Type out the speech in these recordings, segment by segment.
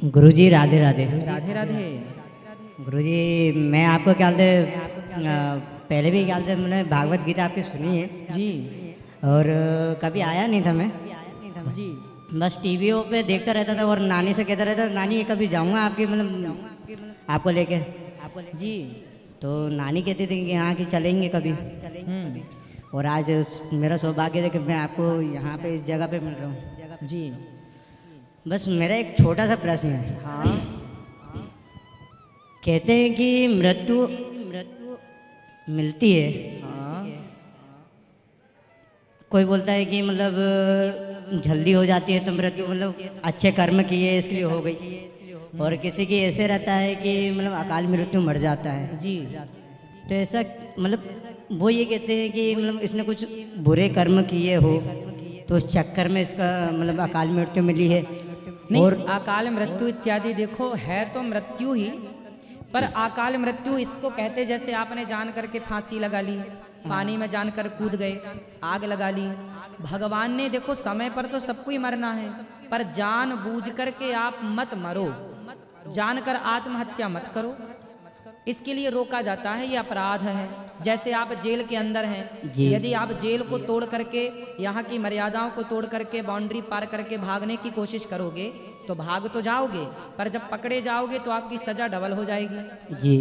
गुरुजी राधे राधे। राधे राधे। गुरुजी मैं आपको क्या बोलते पहले भी क्या बोलते मैंने भागवत गीता आपकी सुनी है जी और कभी आया नहीं था मैं, जी बस टीवीओ पे देखता रहता था और नानी से कहता रहता नानी ये कभी जाऊँगा आपकी मतलब आपको लेके जी। तो नानी कहती थी कि हाँ कि चलेंगे कभी। और आज मेरा सौभाग्य है कि मैं आपको यहाँ पे इस जगह पे मिल रहा हूँ। जी। बस मेरा एक छोटा सा प्रश्न है। हाँ कहते हैं कि मृत्यु मिलती है, हाँ कोई बोलता है कि मतलब जल्दी हो जाती है तो मृत्यु मतलब अच्छे कर्म किए इसके लिए हो गई, और किसी की ऐसे रहता है कि मतलब अकाल मृत्यु मर जाता है। जी। तो ऐसा मतलब वो ये कहते हैं कि मतलब इसने कुछ बुरे कर्म किए हो तो उस चक्कर में इसका मतलब अकाल मृत्यु मिली है। नहीं, और अकाल मृत्यु इत्यादि देखो है तो मृत्यु ही, पर अकाल मृत्यु इसको कहते जैसे आपने जान करके फांसी लगा ली, पानी में जानकर कूद गए, आग लगा ली। भगवान ने देखो समय पर तो सबको ही मरना है, पर जान बूझ करके आप मत मरो, जानकर आत्महत्या मत करो, इसके लिए रोका जाता है, ये अपराध है। जैसे आप जेल के अंदर हैं, यदि आप जेल को तोड़ करके यहाँ की मर्यादाओं को तोड़ करके बाउंड्री पार करके भागने की कोशिश करोगे तो भाग तो जाओगे, पर जब पकड़े जाओगे तो आपकी सजा डबल हो जाएगी। जी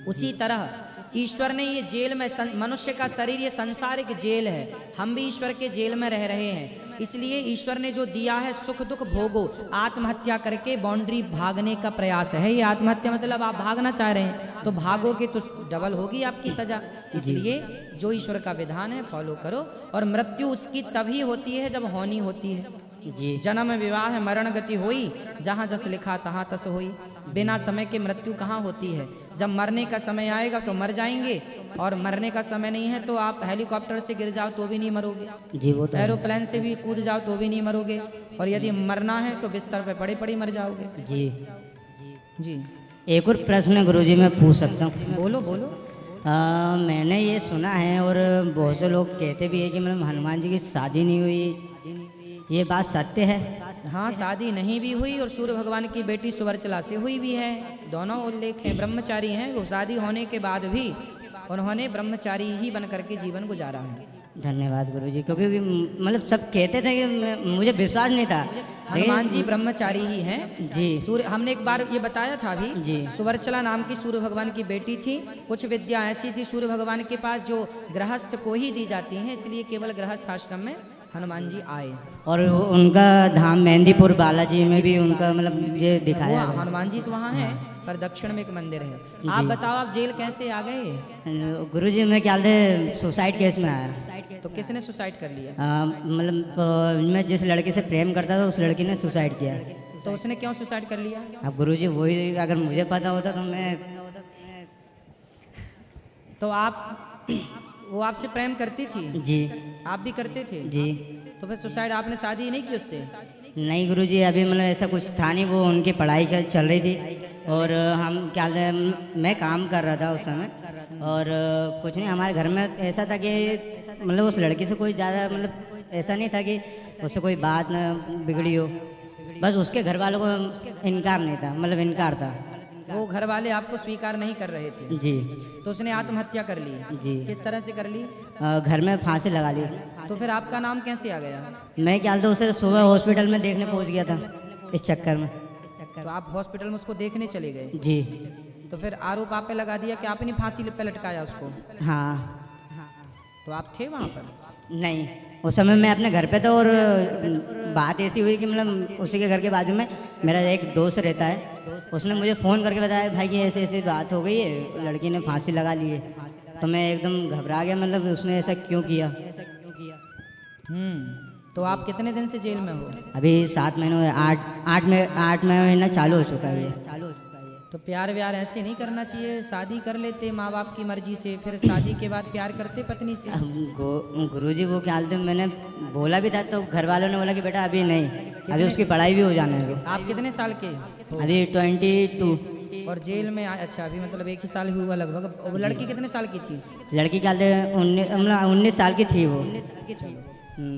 उसी तरह ईश्वर ने ये जेल में मनुष्य का शरीर ये संसार एक जेल है, हम भी ईश्वर के जेल में रह रहे हैं, इसलिए ईश्वर ने जो दिया है सुख दुख भोगो, आत्महत्या करके बाउंड्री भागने का प्रयास है। ये आत्महत्या मतलब आप भागना चाह रहे हैं तो भागोगे तो डबल होगी आपकी सजा, इसलिए जो ईश्वर का विधान है फॉलो करो। और मृत्यु उसकी तभी होती है जब होनी होती है। जी जन्म विवाह मरण गति होई, जहाँ जस लिखा तहाँ तस होई। बिना समय के मृत्यु कहाँ होती है? जब मरने का समय आएगा तो मर जाएंगे, और मरने का समय नहीं है तो आप हेलीकॉप्टर से गिर जाओ तो भी नहीं मरोगे, जी वो तो है। एरोप्लेन से भी कूद जाओ तो भी नहीं मरोगे, और यदि मरना है तो बिस्तर पे पड़े पड़े मर जाओगे। जी जी एक और प्रश्न गुरुजी मैं पूछ सकता हूँ? बोलो बोलो। मैंने ये सुना है और बहुत से लोग कहते भी है कि मतलब हनुमान जी की शादी नहीं हुई, ये बात सत्य है? हाँ, शादी नहीं भी हुई और सूर्य भगवान की बेटी सुवर्चला से हुई भी है, दोनों उल्लेख हैं। ब्रह्मचारी हैं वो, शादी होने के बाद भी उन्होंने ब्रह्मचारी ही बन करके जीवन गुजारा है। धन्यवाद गुरुजी, क्योंकि मतलब सब कहते थे कि मुझे विश्वास नहीं था। हनुमान जी ब्रह्मचारी ही हैं। जी सूर्य, हमने एक बार ये बताया था अभी, जी सुवर्चला नाम की सूर्य भगवान की बेटी थी। कुछ विद्या ऐसी थी सूर्य भगवान के पास जो गृहस्थ को ही दी जाती हैं, इसलिए केवल गृहस्थ आश्रम में हनुमान जी आए। और उनका धाम मेहंदीपुर बालाजी में भी उनका मतलब ये दिखाया है। हनुमान जी तो वहाँ हैं, पर दक्षिण में एक मंदिर है। आप बताओ, आप जेल कैसे आ गए? गुरुजी मैं क्या बोलते सुसाइड केस में आया। तो किसने सुसाइड कर लिया? मतलब मैं जिस लड़के से प्रेम करता था उस लड़की ने सुसाइड किया। तो उसने क्यों सुसाइड कर लिया? अब गुरुजी वही अगर मुझे पता होता तो मैं तो आप वो आपसे प्रेम करती थी? जी आप भी करते थे? जी। तो फिर सुसाइड आपने शादी नहीं की उससे? नहीं गुरुजी, अभी मतलब ऐसा कुछ था नहीं, वो उनकी पढ़ाई चल रही थी और हम क्या मैं काम कर रहा था उस समय, और कुछ नहीं, हमारे घर में ऐसा था कि मतलब उस लड़की से कोई ज़्यादा मतलब ऐसा नहीं था कि उससे कोई बात न बिगड़ी हो, बस उसके घर वालों को इनकार नहीं था, मतलब इनकार था। वो घर वाले आपको स्वीकार नहीं कर रहे थे? जी। तो उसने आत्महत्या कर ली? जी। किस तरह से कर ली? घर में फांसी लगा ली। तो फिर आपका नाम कैसे आ गया? मैं क्या था उसे सुबह हॉस्पिटल में देखने पहुंच गया था इस चक्कर में। तो आप हॉस्पिटल में उसको देखने चले गए? जी। तो फिर आरोप आप पे लगा दिया कि आपने फांसी पे लटकाया उसको? हाँ। तो आप थे वहाँ पर? नहीं, उस समय मैं अपने घर पे था, और बात ऐसी हुई कि मतलब उसी के घर के बाजू में मेरा एक दोस्त रहता है, उसने मुझे फ़ोन करके बताया भाई कि ऐसे ऐसी बात हो गई है, लड़की ने फांसी लगा ली है। तो मैं एकदम घबरा गया, मतलब उसने ऐसा क्यों किया। तो आप कितने दिन से जेल में हो? अभी 7 महीने हुए, 8 महीना चालू हो चुका है ये। तो प्यार व्यार ऐसे नहीं करना चाहिए, शादी कर लेते माँ बाप की मर्जी से, फिर शादी के बाद प्यार करते पत्नी से। गुरुजी वो क्या हालत, मैंने बोला भी था तो घर वालों ने बोला कि बेटा अभी नहीं, अभी उसकी पढ़ाई भी हो जाने दो। आप कितने साल के हो? अभी 22। और जेल में अच्छा, अभी मतलब 1 ही साल हुआ लगभग। वो लड़की कितने साल की थी? लड़की क्या 19 साल की थी वो।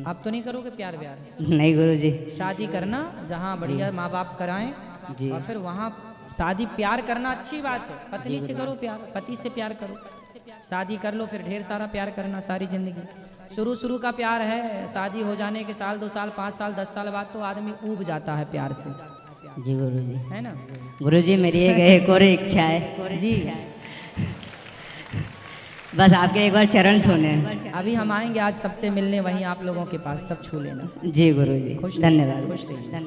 आप तो नहीं करोगे प्यार व्यार? नहीं गुरुजी। शादी करना जहाँ बढ़िया माँ बाप कराएं, जी। और फिर वहाँ शादी प्यार करना अच्छी बात है, पत्नी से करो प्यार, पति से प्यार करो, शादी कर लो फिर ढेर सारा प्यार करना सारी जिंदगी। शुरू का प्यार है, शादी हो जाने के साल 2 साल 5 साल 10 साल बाद तो आदमी ऊब जाता है प्यार से, जी गुरुजी। है ना। गुरुजी मेरी एक और इच्छा है जी बस आपके एक बार चरण छूने हैं। अभी हम आएंगे आज सबसे मिलने वहीं आप लोगों के पास, तब छू लेना। जी गुरुजी, खुश धन्यवाद। खुश रहिए।